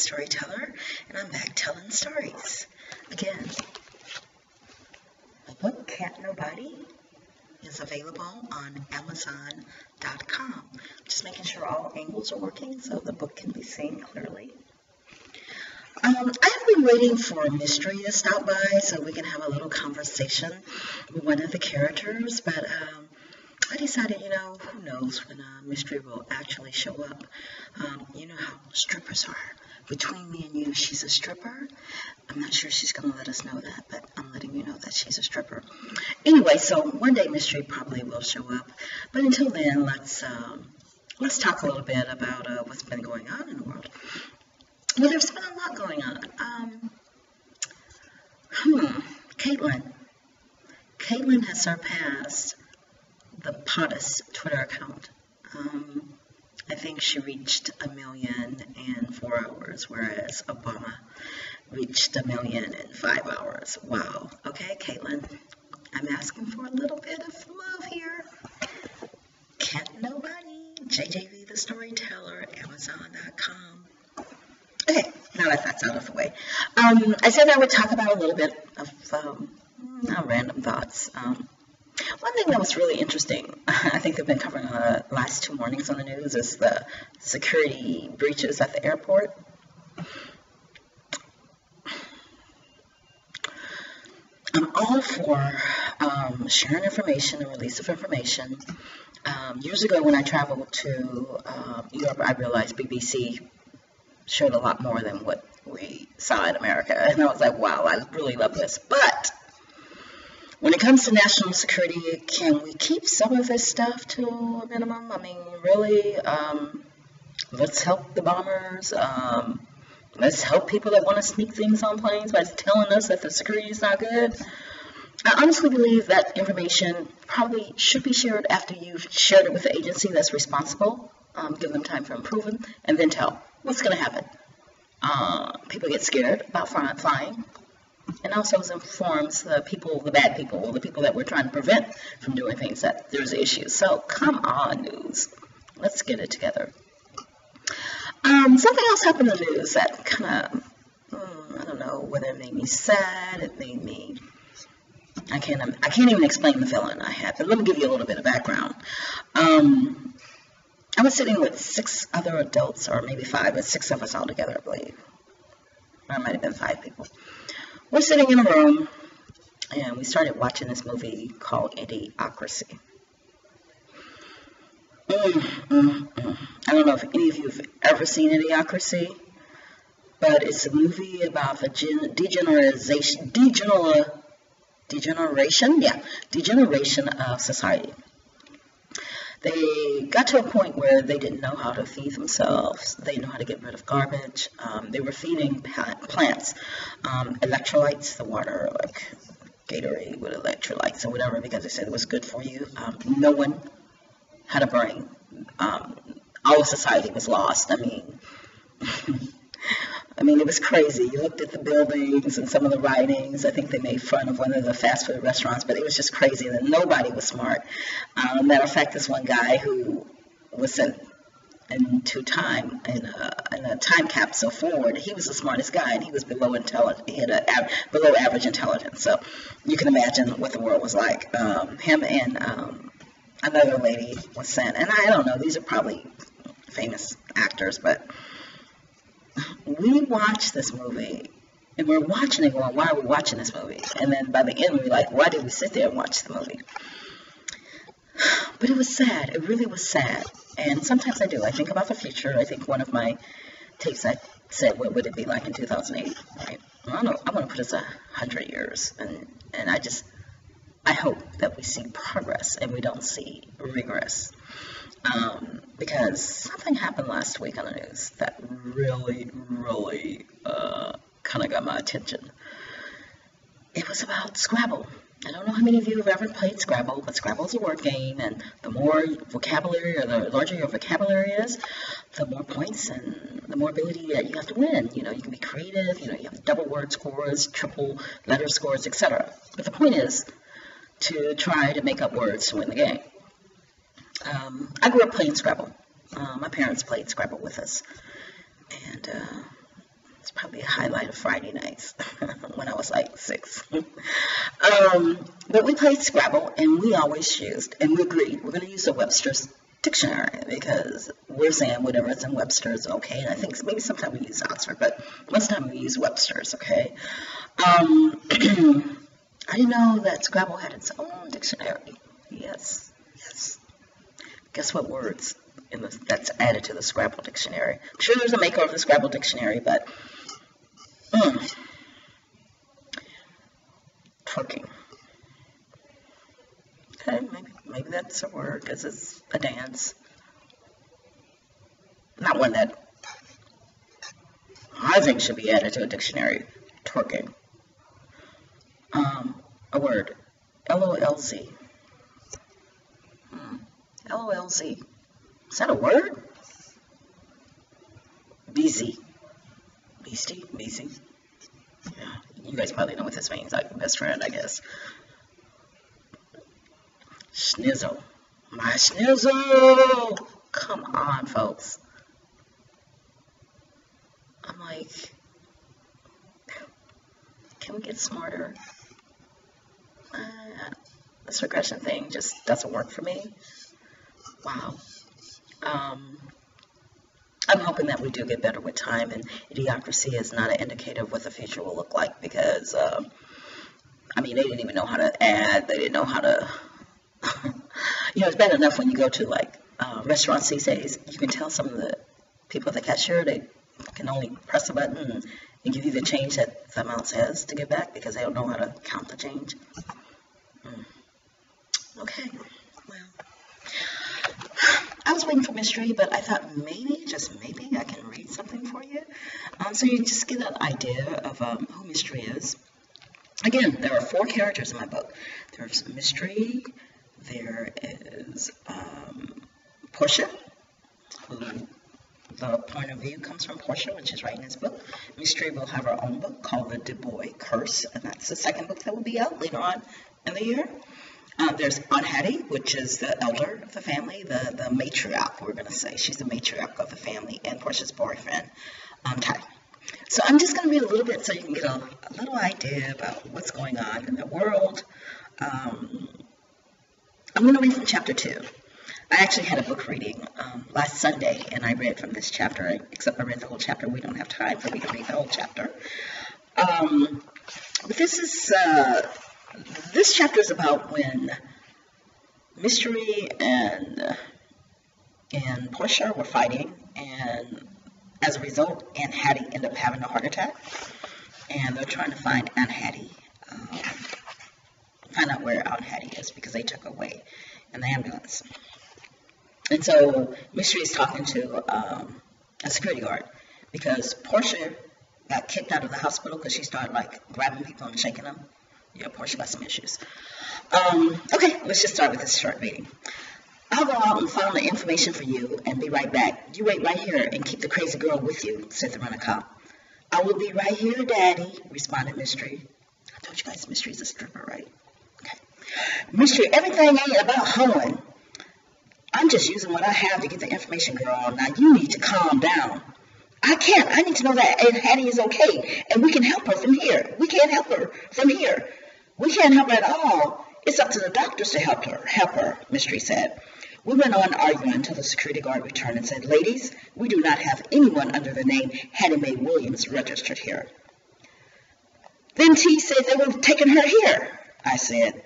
Storyteller, and I'm back telling stories. Again, my book, Can't Nobody, is available on Amazon.com. Just making sure all angles are working so the book can be seen clearly. I have been waiting for Mystery to stop by so we can have a little conversation with one of the characters, but I decided, who knows when Mystery will actually show up. You know how strippers are. Between me and you, she's a stripper. I'm not sure she's going to let us know that, but I'm letting you know that she's a stripper. Anyway, so one day Mystery probably will show up. But until then, let's talk a little bit about what's been going on in the world. Well, there's been a lot going on. Caitlin has surpassed the POTUS Twitter account. I think she reached 1 million in 4 hours, whereas Obama reached 1 million in 5 hours. Wow. Okay, Caitlin, I'm asking for a little bit of love here. Can't Nobody, JJV The Storyteller, Amazon.com. Okay, now that that's out of the way. I said I would talk about a little bit of random thoughts. One thing that was really interesting, I think they've been covering the last 2 mornings on the news, is the security breaches at the airport. I'm all for sharing information and release of information. Years ago when I traveled to Europe, I realized BBC showed a lot more than what we saw in America. And I was like, wow, I really love this. But when it comes to national security, can we keep some of this stuff to a minimum? I mean, really, let's help the bombers. Let's help people that want to sneak things on planes by telling us that the security is not good. I honestly believe that information probably should be shared after you've shared it with the agency that's responsible. Give them time for improvement, and then tell what's going to happen. People get scared about flying. And also informs the people, the bad people, or the people that we're trying to prevent from doing things, that there's issues. So come on, news. Let's get it together. Something else happened in the news that kind of, I don't know whether it made me sad, it made me, I can't even explain the feeling I had, but let me give you a little bit of background. I was sitting with 6 other adults, or maybe 5, but 6 of us all together, I believe. Or it might have been 5 people. We're sitting in a room, and we started watching this movie called Idiocracy. I don't know if any of you have ever seen Idiocracy, but it's a movie about the degeneration of society. They got to a point where they didn't know how to feed themselves. They didn't know how to get rid of garbage. They were feeding plants electrolytes, the water, like Gatorade with electrolytes or whatever, because they said it was good for you. No one had a brain. All of society was lost. I mean, it was crazy. You looked at the buildings and some of the writings. I think they made fun of one of the fast food restaurants, but it was just crazy, and nobody was smart. Matter of fact, this one guy who was sent into time in a time capsule forward, he was the smartest guy, and he was below intelligent. He had below average intelligence. So you can imagine what the world was like. Him and another lady was sent, and I don't know. These are probably famous actors, but we watched this movie, and we're watching it going, why are we watching this movie? And then by the end, we're like, why did we sit there and watch the movie? But it was sad. It really was sad. And sometimes I do. I think about the future. I think one of my tapes I said, what would it be like in 2008? Right? I don't know. I want to put us 100 years. And I hope that we see progress and we don't see regress. Because something happened last week on the news that really kind of got my attention. It was about Scrabble. I don't know how many of you have ever played Scrabble, but Scrabble is a word game, and the more vocabulary, or the larger your vocabulary is, the more points and the more ability that you have to win. You can be creative, you have double word scores, triple letter scores, etc. But the point is to try to make up words to win the game. I grew up playing Scrabble. My parents played Scrabble with us, and probably a highlight of Friday nights when I was like 6. But we played Scrabble, and we always used, and we agreed, we're going to use the Webster's dictionary, because we're saying whatever's in Webster's, okay? And I think maybe sometimes we use Oxford, but most of the time we use Webster's, okay? I didn't know that Scrabble had its own dictionary. Yes. Guess what words that's added to the Scrabble dictionary? I'm sure there's a maker of the Scrabble dictionary, but twerking. Okay, maybe that's a word, because it's a dance. Not one that I think should be added to a dictionary. Twerking. A word. LOLZ. LOLZ. Is that a word? BZ. Beastie? BZ? Yeah, you guys probably know what this means. Like best friend, I guess. Schnizzle. My schnizzle! Come on, folks. I'm like, can we get smarter? This regression thing just doesn't work for me. Wow. I'm hoping that we do get better with time, and idiocracy is not an indicator of what the future will look like, because, I mean, they didn't even know how to add. They didn't know how to, you know, it's bad enough when you go to, like, restaurants these days. You can tell some of the people at the cashier, they can only press a button and give you the change that the amount says to give back, because they don't know how to count the change. Okay, well, I was waiting for mystery, but I thought maybe, just maybe, I can read something for you. So you just get an idea of who Mystery is. Again, there are 4 characters in my book. There's Mystery, there is Portia, who the point of view comes from Portia when she's writing this book. Mystery will have her own book called The Du Bois Curse, and that's the second book that will be out later on in the year. There's Aunt Hattie, which is the elder of the family, the matriarch, we're going to say. She's the matriarch of the family, and Portia's boyfriend, Ty. So I'm just going to read a little bit so you can get a little idea about what's going on in the world. I'm going to read from chapter 2. I actually had a book reading last Sunday, and I read from this chapter, except I read the whole chapter. We don't have time for me to read the whole chapter. But this chapter is about when Mystery and Portia were fighting, and as a result, Aunt Hattie ended up having a heart attack, and they're trying to find Aunt Hattie, find out where Aunt Hattie is, because they took her away in the ambulance. And so Mystery is talking to a security guard, because Portia got kicked out of the hospital because she started like grabbing people and shaking them. Yeah, Portia got some issues. Okay, let's just start with this short reading. I'll go out and find the information for you and be right back. You wait right here and keep the crazy girl with you, said the rent-a-cop. I will be right here, Daddy, responded Mystery. I told you guys Mystery's a stripper, right? Okay. Mystery, everything ain't about hoeing. I'm just using what I have to get the information, girl. Now you need to calm down. I can't. I need to know that Aunt Hattie is okay, and we can help her from here. We can't help her from here. We can't help her at all. It's up to the doctors to help her, Mystery said. We went on arguing until the security guard returned and said, Ladies, we do not have anyone under the name Hattie Mae Williams registered here. Then T said they were taking her here, I said.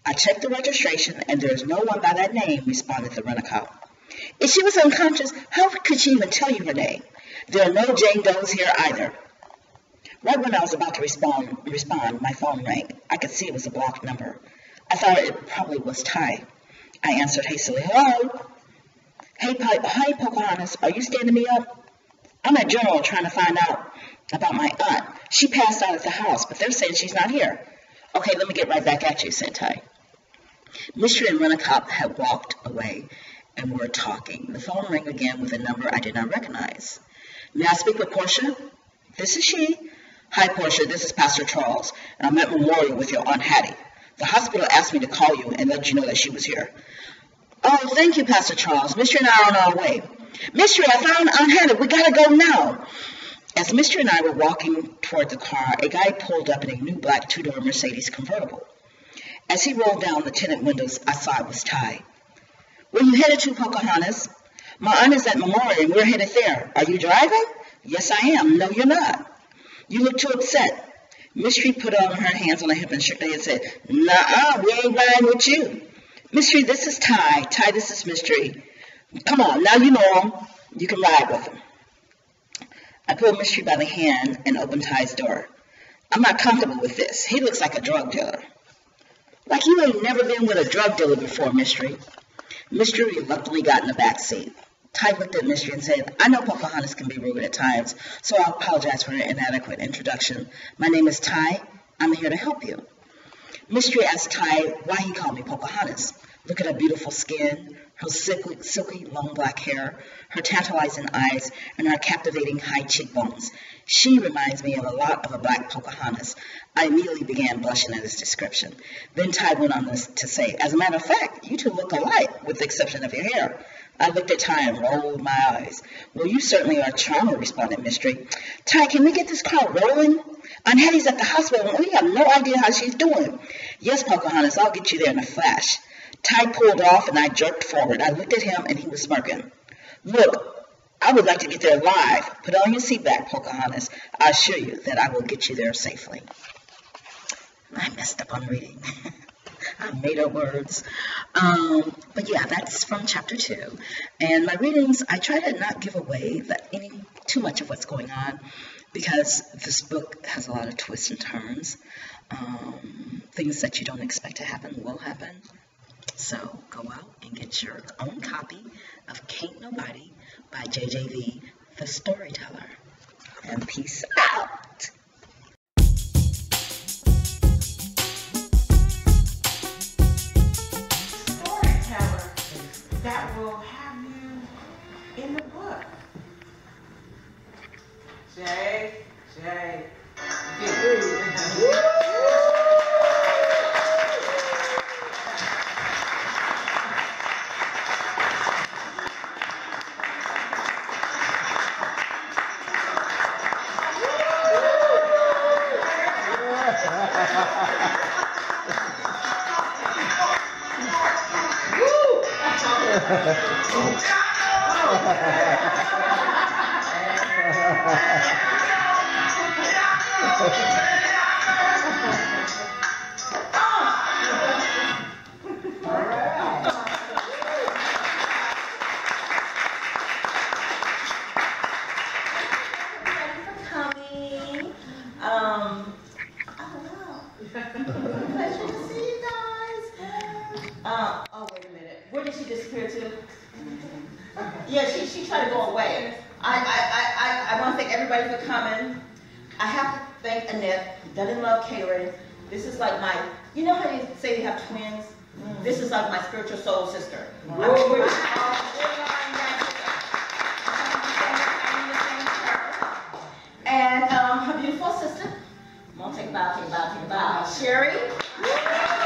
I checked the registration, and there is no one by that name, responded the rent-a-cop. If she was unconscious, how could she even tell you her name? There are no Jane Does here either. Right when I was about to respond, my phone rang. I could see it was a blocked number. I thought it probably was Ty. I answered hastily, Hello? Hey, Pocahontas, are you standing me up? I'm at General trying to find out about my aunt. She passed out at the house, but they're saying she's not here. Okay, let me get right back at you, said Ty. Mystery and Rent-a-Cop had walked away and were talking. The phone rang again with a number I did not recognize. May I speak with Portia? This is she. Hi, Portia, this is Pastor Charles, and I'm at Memorial with your Aunt Hattie. The hospital asked me to call you and let you know that she was here. Oh, thank you, Pastor Charles. Mystery and I are on our way. Mystery, I found Aunt Hattie. We gotta go now. As Mystery and I were walking toward the car, a guy pulled up in a new black two-door Mercedes convertible. As he rolled down the tinted windows, I saw it was Ty. "Where you headed to, Pocahontas?" "My aunt is at Memorial, and we're headed there. Are you driving?" "Yes, I am." "No, you're not." "You look too upset." Mystery put on her hands on her hip and shook her head and said, "Nuh-uh, we ain't riding with you." "Mystery, this is Ty. Ty, this is Mystery. Come on, now you know him. You can ride with him." I pulled Mystery by the hand and opened Ty's door. "I'm not comfortable with this. He looks like a drug dealer." "Like you ain't never been with a drug dealer before, Mystery." Mystery reluctantly got in the back seat. Ty looked at Mystery and said, "I know Pocahontas can be rude at times, so I apologize for an inadequate introduction. My name is Ty. I'm here to help you." Mystery asked Ty why he called me Pocahontas. Look at her beautiful skin, her silky long black hair, her tantalizing eyes, and her captivating high cheekbones. She reminds me of a lot of a black Pocahontas. I immediately began blushing at his description. Then Ty went on to say, "As a matter of fact, you two look alike, with the exception of your hair." I looked at Ty and rolled my eyes. "Well, you certainly are charming," responded Mystery. "Ty, can we get this car rolling? Aunt Hattie's at the hospital, and we have no idea how she's doing." "Yes, Pocahontas, I'll get you there in a flash." Ty pulled off, and I jerked forward. I looked at him, and he was smirking. "Look, I would like to get there live. Put on your seatbelt, Pocahontas. I assure you that I will get you there safely." I messed up on reading. I made up words. But yeah, that's from chapter 2. And my readings, I try to not give away too much of what's going on, because this book has a lot of twists and turns. Things that you don't expect to happen will happen. So go out and get your own copy of Can't Nobody by JJV The Storyteller. And peace out. Storyteller that will have you in the book. Jay. Pleasure to see you guys. Oh, wait a minute. Where did she disappear to? Yeah, she tried to go away. I want to thank everybody for coming. I have to thank Annette, Doesn't Love Catering. This is like my, you know how you say you have twins? This is like my spiritual soul sister. I mean, we're just all and her beautiful sister. I'm gonna take a bow, take a bow, take a bow. Sherry.